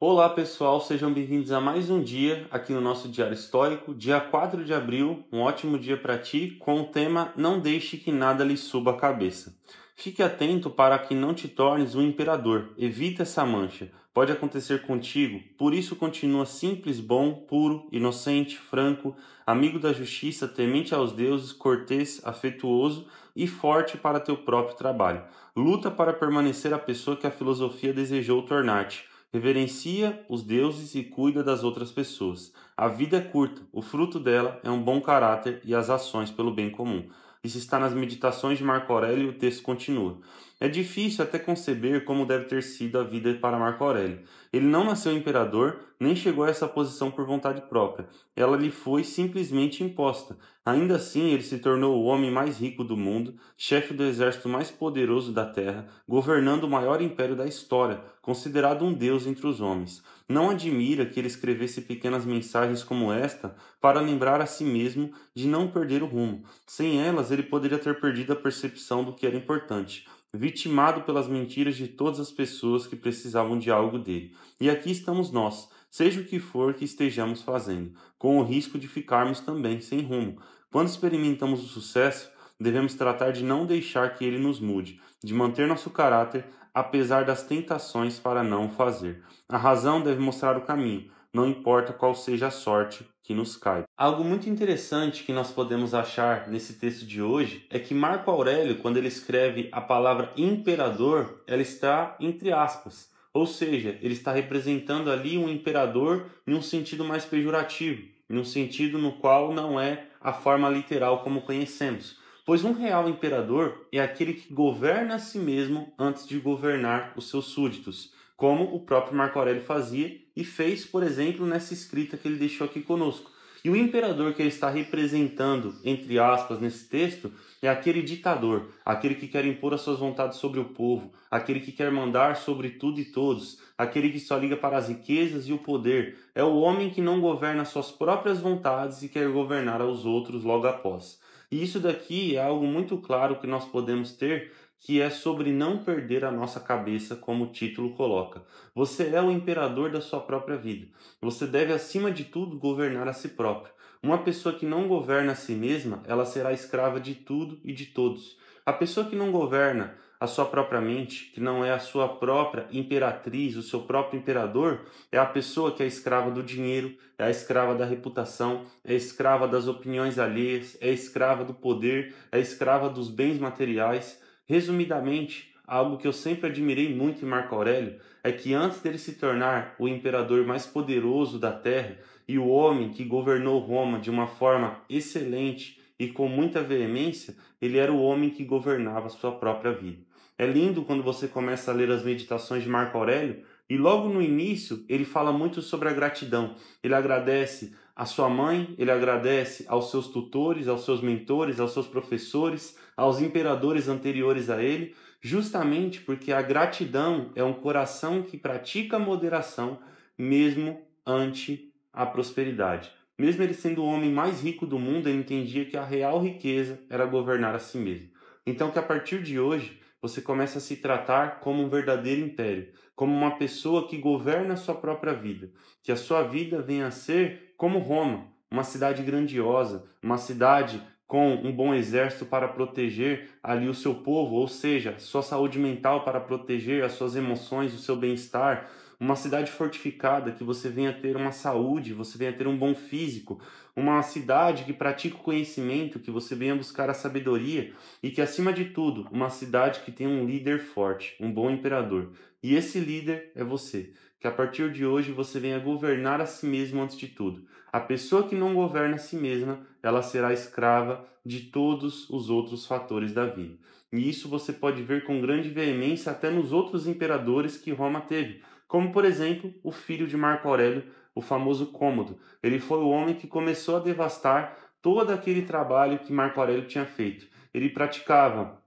Olá pessoal, sejam bem-vindos a mais um dia aqui no nosso Diário Estoico, dia 4 de abril, um ótimo dia para ti, com o tema Não deixe que nada lhe suba a cabeça. Fique atento para que não te tornes um imperador, evita essa mancha, pode acontecer contigo, por isso continua simples, bom, puro, inocente, franco, amigo da justiça, temente aos deuses, cortês, afetuoso e forte para teu próprio trabalho. Luta para permanecer a pessoa que a filosofia desejou tornar-te. Reverencia os deuses e cuida das outras pessoas. A vida é curta, o fruto dela é um bom caráter e as ações pelo bem comum. Isso está nas Meditações de Marco Aurélio e o texto continua. É difícil até conceber como deve ter sido a vida para Marco Aurélio. Ele não nasceu imperador, nem chegou a essa posição por vontade própria. Ela lhe foi simplesmente imposta. Ainda assim, ele se tornou o homem mais rico do mundo, chefe do exército mais poderoso da terra, governando o maior império da história, considerado um deus entre os homens. Não admira que ele escrevesse pequenas mensagens como esta para lembrar a si mesmo de não perder o rumo. Sem elas, ele poderia ter perdido a percepção do que era importante, vitimado pelas mentiras de todas as pessoas que precisavam de algo dele. E aqui estamos nós, seja o que for que estejamos fazendo, com o risco de ficarmos também sem rumo. Quando experimentamos o sucesso, devemos tratar de não deixar que ele nos mude, de manter nosso caráter, apesar das tentações para não o fazer. A razão deve mostrar o caminho, não importa qual seja a sorte que nos cai. Algo muito interessante que nós podemos achar nesse texto de hoje é que Marco Aurélio, quando ele escreve a palavra imperador, ela está entre aspas. Ou seja, ele está representando ali um imperador em um sentido mais pejorativo, em um sentido no qual não é a forma literal como conhecemos. Pois um real imperador é aquele que governa a si mesmo antes de governar os seus súditos, como o próprio Marco Aurélio fazia e fez, por exemplo, nessa escrita que ele deixou aqui conosco. E o imperador que ele está representando, entre aspas, nesse texto, é aquele ditador, aquele que quer impor as suas vontades sobre o povo, aquele que quer mandar sobre tudo e todos, aquele que só liga para as riquezas e o poder. É o homem que não governa suas próprias vontades e quer governar aos outros logo após. E isso daqui é algo muito claro que nós podemos ter, que é sobre não perder a nossa cabeça, como o título coloca. Você é o imperador da sua própria vida. Você deve, acima de tudo, governar a si próprio. Uma pessoa que não governa a si mesma, ela será escrava de tudo e de todos. A pessoa que não governa a sua própria mente, que não é a sua própria imperatriz, o seu próprio imperador, é a pessoa que é escrava do dinheiro, é a escrava da reputação, é escrava das opiniões alheias, é escrava do poder, é escrava dos bens materiais. Resumidamente, algo que eu sempre admirei muito em Marco Aurélio é que antes dele se tornar o imperador mais poderoso da terra e o homem que governou Roma de uma forma excelente e com muita veemência, ele era o homem que governava a sua própria vida. É lindo quando você começa a ler as meditações de Marco Aurélio e logo no início ele fala muito sobre a gratidão. Ele agradece à sua mãe, ele agradece aos seus tutores, aos seus mentores, aos seus professores, aos imperadores anteriores a ele, justamente porque a gratidão é um coração que pratica a moderação mesmo ante a prosperidade. Mesmo ele sendo o homem mais rico do mundo, ele entendia que a real riqueza era governar a si mesmo. Então que a partir de hoje você comece a se tratar como um verdadeiro império, como uma pessoa que governa a sua própria vida, que a sua vida venha a ser como Roma, uma cidade grandiosa, uma cidade com um bom exército para proteger ali o seu povo, ou seja, sua saúde mental para proteger as suas emoções, o seu bem-estar, uma cidade fortificada, que você venha ter uma saúde, você venha ter um bom físico, uma cidade que pratica o conhecimento, que você venha buscar a sabedoria e que, acima de tudo, uma cidade que tenha um líder forte, um bom imperador. E esse líder é você, que a partir de hoje você venha governar a si mesmo antes de tudo. A pessoa que não governa a si mesma, ela será escrava de todos os outros fatores da vida. E isso você pode ver com grande veemência até nos outros imperadores que Roma teve, como por exemplo o filho de Marco Aurélio, o famoso Cômodo. Ele foi o homem que começou a devastar todo aquele trabalho que Marco Aurélio tinha feito. Ele praticava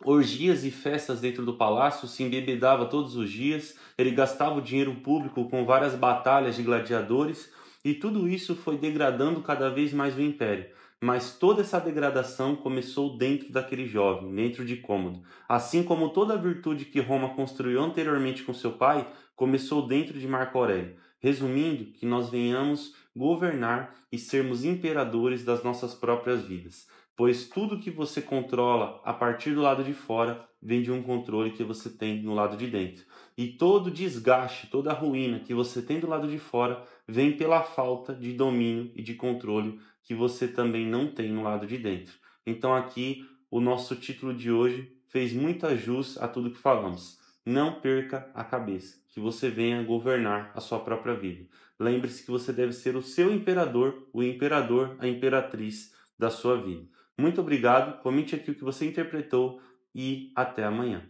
orgias e festas dentro do palácio, se embebedava todos os dias, ele gastava o dinheiro público com várias batalhas de gladiadores E tudo isso foi degradando cada vez mais o império. Mas toda essa degradação começou dentro daquele jovem, dentro de Cômodo. Assim como toda a virtude que Roma construiu anteriormente com seu pai, começou dentro de Marco Aurélio. Resumindo, que nós venhamos governar e sermos imperadores das nossas próprias vidas. Pois tudo que você controla a partir do lado de fora vem de um controle que você tem no lado de dentro. E todo desgaste, toda a ruína que você tem do lado de fora vem pela falta de domínio e de controle que você também não tem no lado de dentro. Então aqui o nosso título de hoje fez muita jus a tudo que falamos. Não perca a cabeça, que você venha governar a sua própria vida. Lembre-se que você deve ser o seu imperador, o imperador, a imperatriz da sua vida. Muito obrigado, comente aqui o que você interpretou e até amanhã.